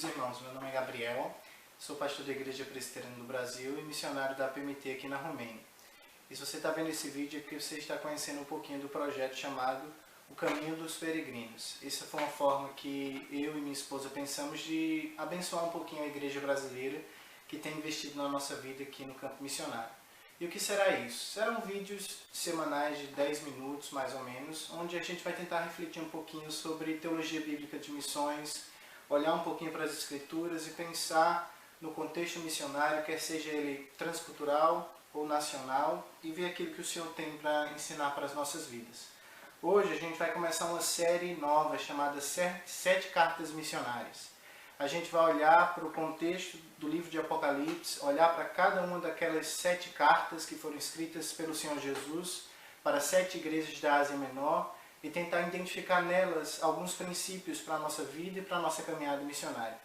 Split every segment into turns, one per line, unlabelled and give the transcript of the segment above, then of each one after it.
irmãos, meu nome é Gabriel, sou pastor da Igreja Presbiteriana do Brasil e missionário da PMT aqui na Romênia. E se você está vendo esse vídeo é porque você está conhecendo um pouquinho do projeto chamado O Caminho dos Peregrinos. Essa foi uma forma que eu e minha esposa pensamos de abençoar um pouquinho a igreja brasileira que tem investido na nossa vida aqui no campo missionário. E o que será isso? Serão vídeos semanais de 10 minutos, mais ou menos, onde a gente vai tentar refletir um pouquinho sobre teologia bíblica de missões, olhar um pouquinho para as escrituras e pensar no contexto missionário, quer seja ele transcultural ou nacional, e ver aquilo que o Senhor tem para ensinar para as nossas vidas. Hoje a gente vai começar uma série nova chamada 7 Cartas Missionárias. A gente vai olhar para o contexto do livro de Apocalipse, olhar para cada uma daquelas 7 cartas que foram escritas pelo Senhor Jesus para 7 igrejas da Ásia Menor e tentar identificar nelas alguns princípios para a nossa vida e para a nossa caminhada missionária.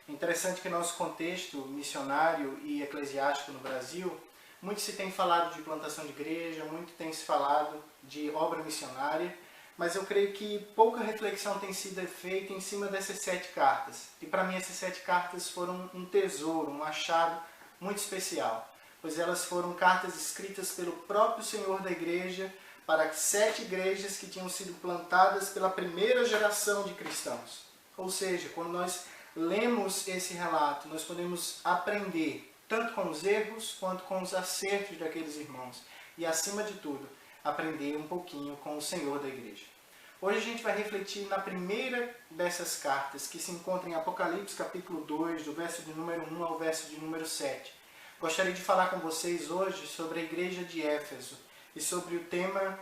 Interessante que nosso contexto missionário e eclesiástico no Brasil, muito se tem falado de plantação de igreja, muito tem se falado de obra missionária, mas eu creio que pouca reflexão tem sido feita em cima dessas 7 cartas. E para mim essas 7 cartas foram um tesouro, um achado muito especial, pois elas foram cartas escritas pelo próprio Senhor da igreja para 7 igrejas que tinham sido plantadas pela primeira geração de cristãos. Ou seja, quando nós lemos esse relato, nós podemos aprender tanto com os erros quanto com os acertos daqueles irmãos. E acima de tudo, aprender um pouquinho com o Senhor da igreja. Hoje a gente vai refletir na primeira dessas cartas, que se encontra em Apocalipse capítulo 2, do verso de número 1 ao verso de número 7. Gostaria de falar com vocês hoje sobre a igreja de Éfeso e sobre o tema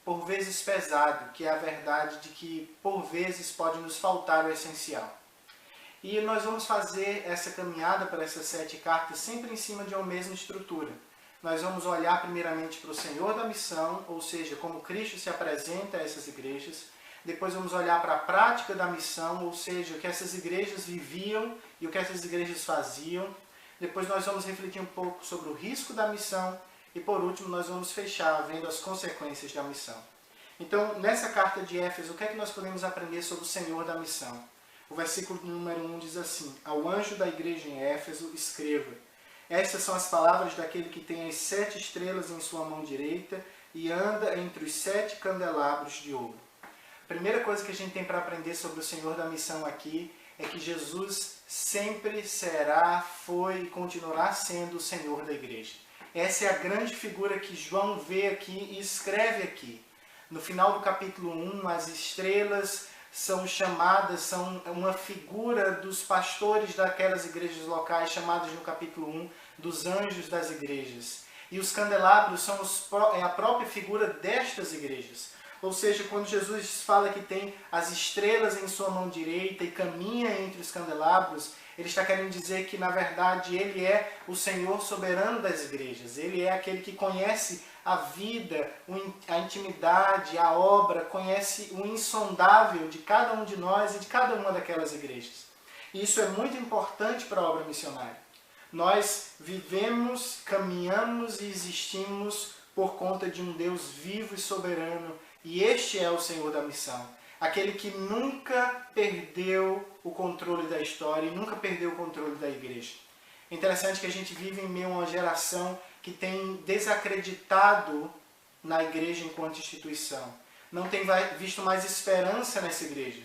por vezes pesado, que é a verdade de que por vezes pode nos faltar o essencial. E nós vamos fazer essa caminhada para essas 7 cartas sempre em cima de uma mesma estrutura. Nós vamos olhar primeiramente para o Senhor da missão, ou seja, como Cristo se apresenta a essas igrejas. Depois vamos olhar para a prática da missão, ou seja, o que essas igrejas viviam e o que essas igrejas faziam. Depois nós vamos refletir um pouco sobre o risco da missão. E por último nós vamos fechar vendo as consequências da missão. Então, nessa carta de Éfeso, o que é que nós podemos aprender sobre o Senhor da missão? O versículo número 1 diz assim: Ao anjo da igreja em Éfeso, escreva: Estas são as palavras daquele que tem as 7 estrelas em sua mão direita e anda entre os 7 candelabros de ouro. A primeira coisa que a gente tem para aprender sobre o Senhor da missão aqui é que Jesus sempre será, foi e continuará sendo o Senhor da igreja. Essa é a grande figura que João vê aqui e escreve aqui. No final do capítulo 1, as estrelas são chamadas, são uma figura dos pastores daquelas igrejas locais, chamadas no capítulo 1, dos anjos das igrejas. E os candelabros são a própria figura destas igrejas. Ou seja, quando Jesus fala que tem as estrelas em sua mão direita e caminha entre os candelabros, ele está querendo dizer que, na verdade, ele é o Senhor soberano das igrejas. Ele é aquele que conhece a vida, a intimidade, a obra, conhece o insondável de cada um de nós e de cada uma daquelas igrejas. E isso é muito importante para a obra missionária. Nós vivemos, caminhamos e existimos por conta de um Deus vivo e soberano. E este é o Senhor da missão. Aquele que nunca perdeu o controle da história e nunca perdeu o controle da igreja. É interessante que a gente vive em meio a uma geração que tem desacreditado na igreja enquanto instituição. Não tem visto mais esperança nessa igreja.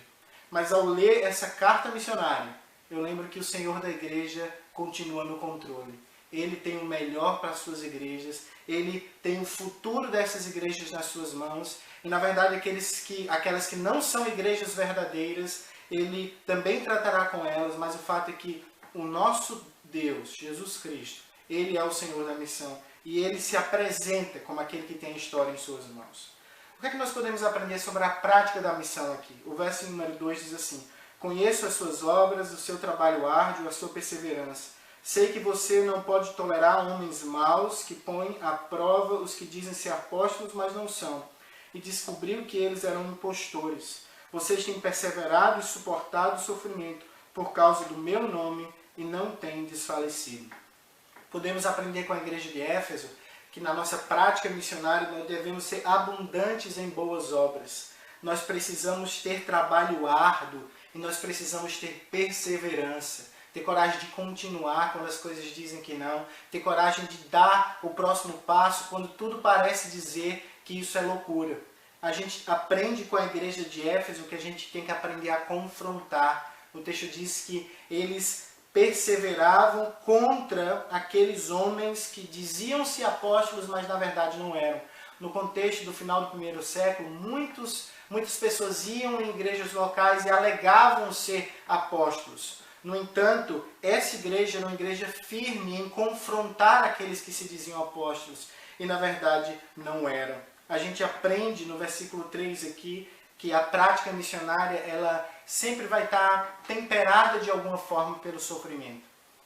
Mas ao ler essa carta missionária, eu lembro que o Senhor da igreja continua no controle. Ele tem o melhor para as suas igrejas, ele tem o futuro dessas igrejas nas suas mãos, e na verdade aquelas que não são igrejas verdadeiras, ele também tratará com elas, mas o fato é que o nosso Deus, Jesus Cristo, ele é o Senhor da missão, e ele se apresenta como aquele que tem a história em suas mãos. O que é que nós podemos aprender sobre a prática da missão aqui? O verso número 2 diz assim: Conheço as suas obras, o seu trabalho árduo, a sua perseverança. Sei que você não pode tolerar homens maus que põem à prova os que dizem ser apóstolos, mas não são. E descobriu que eles eram impostores. Vocês têm perseverado e suportado o sofrimento por causa do meu nome e não têm desfalecido. Podemos aprender com a igreja de Éfeso que na nossa prática missionária nós devemos ser abundantes em boas obras. nós precisamos ter trabalho árduo e nós precisamos ter perseverança. Ter coragem de continuar quando as coisas dizem que não. Ter coragem de dar o próximo passo quando tudo parece dizer que isso é loucura. A gente aprende com a igreja de Éfeso que a gente tem que aprender a confrontar. O texto diz que eles perseveravam contra aqueles homens que diziam-se apóstolos, mas na verdade não eram. No contexto do final do primeiro século, muitas pessoas iam em igrejas locais e alegavam ser apóstolos. No entanto, essa igreja era uma igreja firme em confrontar aqueles que se diziam apóstolos e na verdade não eram. A gente aprende no versículo 3 aqui que a prática missionária ela sempre vai estar temperada de alguma forma pelo sofrimento.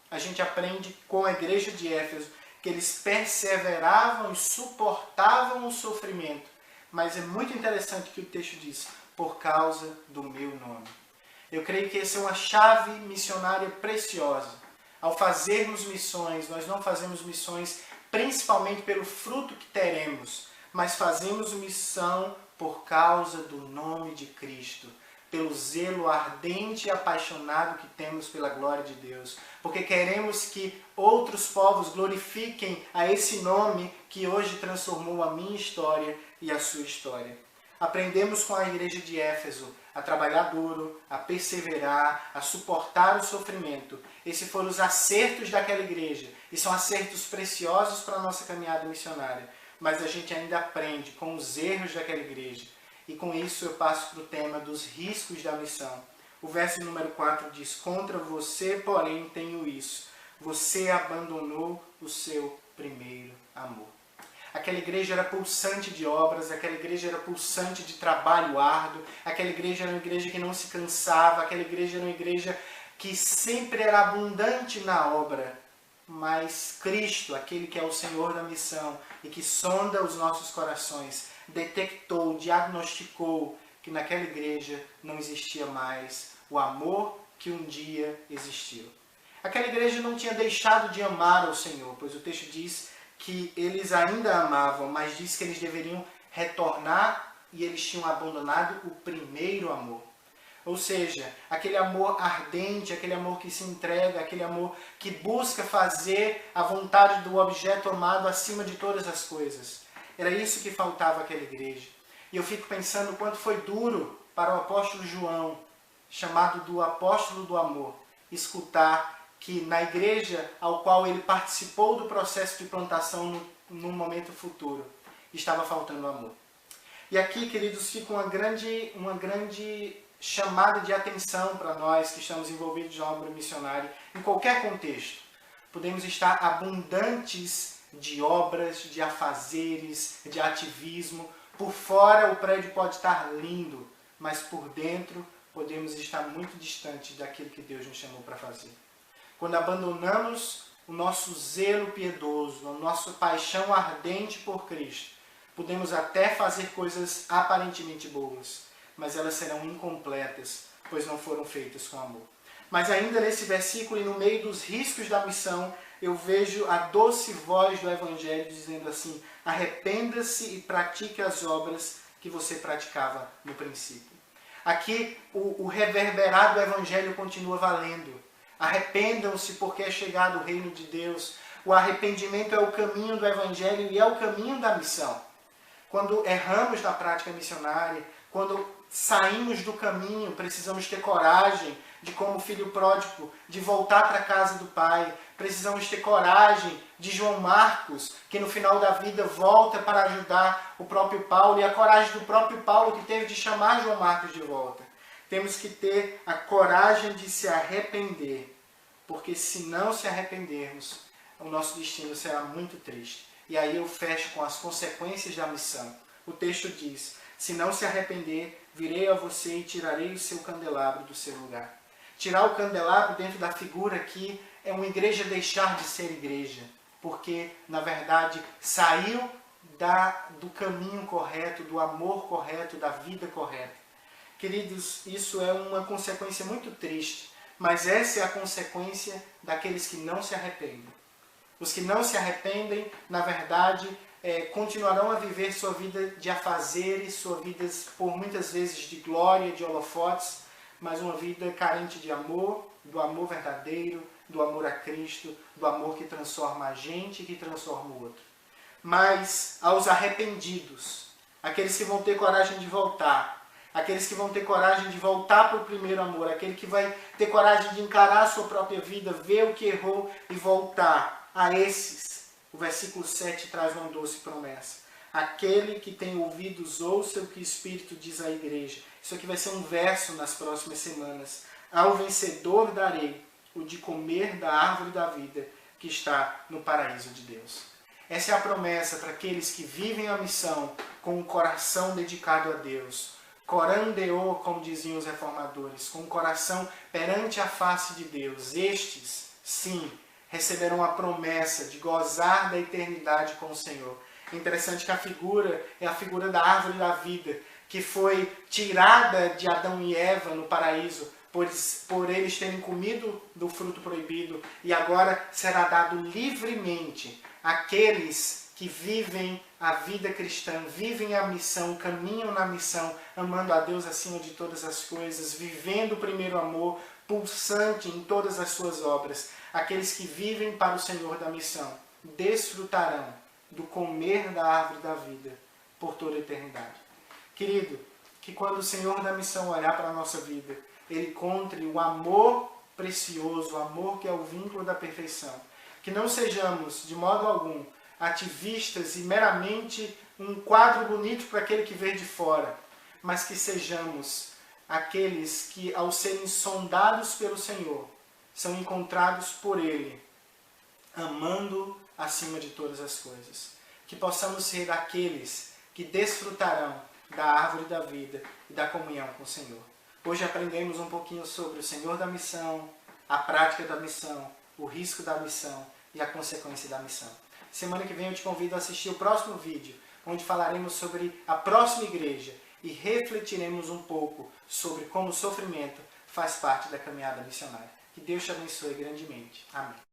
A gente aprende com a igreja de Éfeso que eles perseveravam e suportavam o sofrimento. Mas é muito interessante que o texto diz, por causa do meu nome. Eu creio que essa é uma chave missionária preciosa. Ao fazermos missões, nós não fazemos missões principalmente pelo fruto que teremos, mas fazemos missão por causa do nome de Cristo, pelo zelo ardente e apaixonado que temos pela glória de Deus, porque queremos que outros povos glorifiquem a esse nome que hoje transformou a minha história e a sua história. Aprendemos com a igreja de Éfeso a trabalhar duro, a perseverar, a suportar o sofrimento. Esses foram os acertos daquela igreja e são acertos preciosos para a nossa caminhada missionária. Mas a gente ainda aprende com os erros daquela igreja. E com isso eu passo para o tema dos riscos da missão. O verso número 4 diz, contra você, porém, tenho isso. Você abandonou o seu primeiro amor. Aquela igreja era pulsante de obras, aquela igreja era pulsante de trabalho árduo, aquela igreja era uma igreja que não se cansava, aquela igreja era uma igreja que sempre era abundante na obra. Mas Cristo, aquele que é o Senhor da missão e que sonda os nossos corações, detectou, diagnosticou que naquela igreja não existia mais o amor que um dia existiu. Aquela igreja não tinha deixado de amar ao Senhor, pois o texto diz que eles ainda amavam, mas diz que eles deveriam retornar e eles tinham abandonado o primeiro amor. Ou seja, aquele amor ardente, aquele amor que se entrega, aquele amor que busca fazer a vontade do objeto amado acima de todas as coisas. Era isso que faltava àquela igreja. E eu fico pensando o quanto foi duro para o apóstolo João, chamado do apóstolo do amor, escutar que na igreja ao qual ele participou do processo de plantação num momento futuro, estava faltando amor. E aqui, queridos, fica uma grande chamada de atenção para nós que estamos envolvidos na obra missionária, em qualquer contexto. Podemos estar abundantes de obras, de afazeres, de ativismo. Por fora o prédio pode estar lindo, mas por dentro podemos estar muito distante daquilo que Deus nos chamou para fazer. Quando abandonamos o nosso zelo piedoso, a nossa paixão ardente por Cristo, podemos até fazer coisas aparentemente boas, mas elas serão incompletas, pois não foram feitas com amor. Mas ainda nesse versículo e no meio dos riscos da missão, eu vejo a doce voz do Evangelho dizendo assim, arrependa-se e pratique as obras que você praticava no princípio. Aqui o reverberar do Evangelho continua valendo. Arrependam-se porque é chegado o reino de Deus. O arrependimento é o caminho do Evangelho e é o caminho da missão. Quando erramos na prática missionária, quando saímos do caminho, precisamos ter coragem de, como filho pródigo, de voltar para a casa do Pai. Precisamos ter coragem de João Marcos, que no final da vida volta para ajudar o próprio Paulo, e a coragem do próprio Paulo que teve de chamar João Marcos de volta. Temos que ter a coragem de se arrepender, porque se não se arrependermos, o nosso destino será muito triste. E aí eu fecho com as consequências da missão. O texto diz, se não se arrepender, virei a você e tirarei o seu candelabro do seu lugar. Tirar o candelabro dentro da figura aqui é uma igreja deixar de ser igreja, porque, na verdade, saiu do caminho correto, do amor correto, da vida correta. Queridos, isso é uma consequência muito triste, mas essa é a consequência daqueles que não se arrependem. Os que não se arrependem, na verdade, continuarão a viver sua vida de afazeres, sua vida por muitas vezes de glória, de holofotes, mas uma vida carente de amor, do amor verdadeiro, do amor a Cristo, do amor que transforma a gente e que transforma o outro. Mas aos arrependidos, aqueles que vão ter coragem de voltar, aqueles que vão ter coragem de voltar para o primeiro amor, aquele que vai ter coragem de encarar a sua própria vida, ver o que errou e voltar, a esses, o versículo 7 traz uma doce promessa. Aquele que tem ouvidos, ouça o que o Espírito diz à igreja. Isso aqui vai ser um verso nas próximas semanas. Ao vencedor darei o de comer da árvore da vida que está no paraíso de Deus. Essa é a promessa para aqueles que vivem a missão com um coração dedicado a Deus. Coram Deo, como diziam os reformadores, com um coração perante a face de Deus. Estes, sim, receberão a promessa de gozar da eternidade com o Senhor. É interessante que a figura é a figura da árvore da vida, que foi tirada de Adão e Eva no paraíso, por eles terem comido do fruto proibido, e agora será dado livremente àqueles que vivem a vida cristã, vivem a missão, caminham na missão, amando a Deus acima de todas as coisas, vivendo o primeiro amor, pulsante em todas as suas obras. Aqueles que vivem para o Senhor da missão desfrutarão do comer da árvore da vida por toda a eternidade. Querido, que quando o Senhor da missão olhar para a nossa vida, Ele encontre o amor precioso, o amor que é o vínculo da perfeição. Que não sejamos, de modo algum, ativistas e meramente um quadro bonito para aquele que vê de fora, mas que sejamos aqueles que, ao serem sondados pelo Senhor, são encontrados por Ele, amando acima de todas as coisas. Que possamos ser aqueles que desfrutarão da árvore da vida e da comunhão com o Senhor. Hoje aprendemos um pouquinho sobre o Senhor da missão, a prática da missão, o risco da missão e a consequência da missão. Semana que vem eu te convido a assistir o próximo vídeo, onde falaremos sobre a próxima igreja e refletiremos um pouco sobre como o sofrimento faz parte da caminhada missionária. Que Deus te abençoe grandemente. Amém.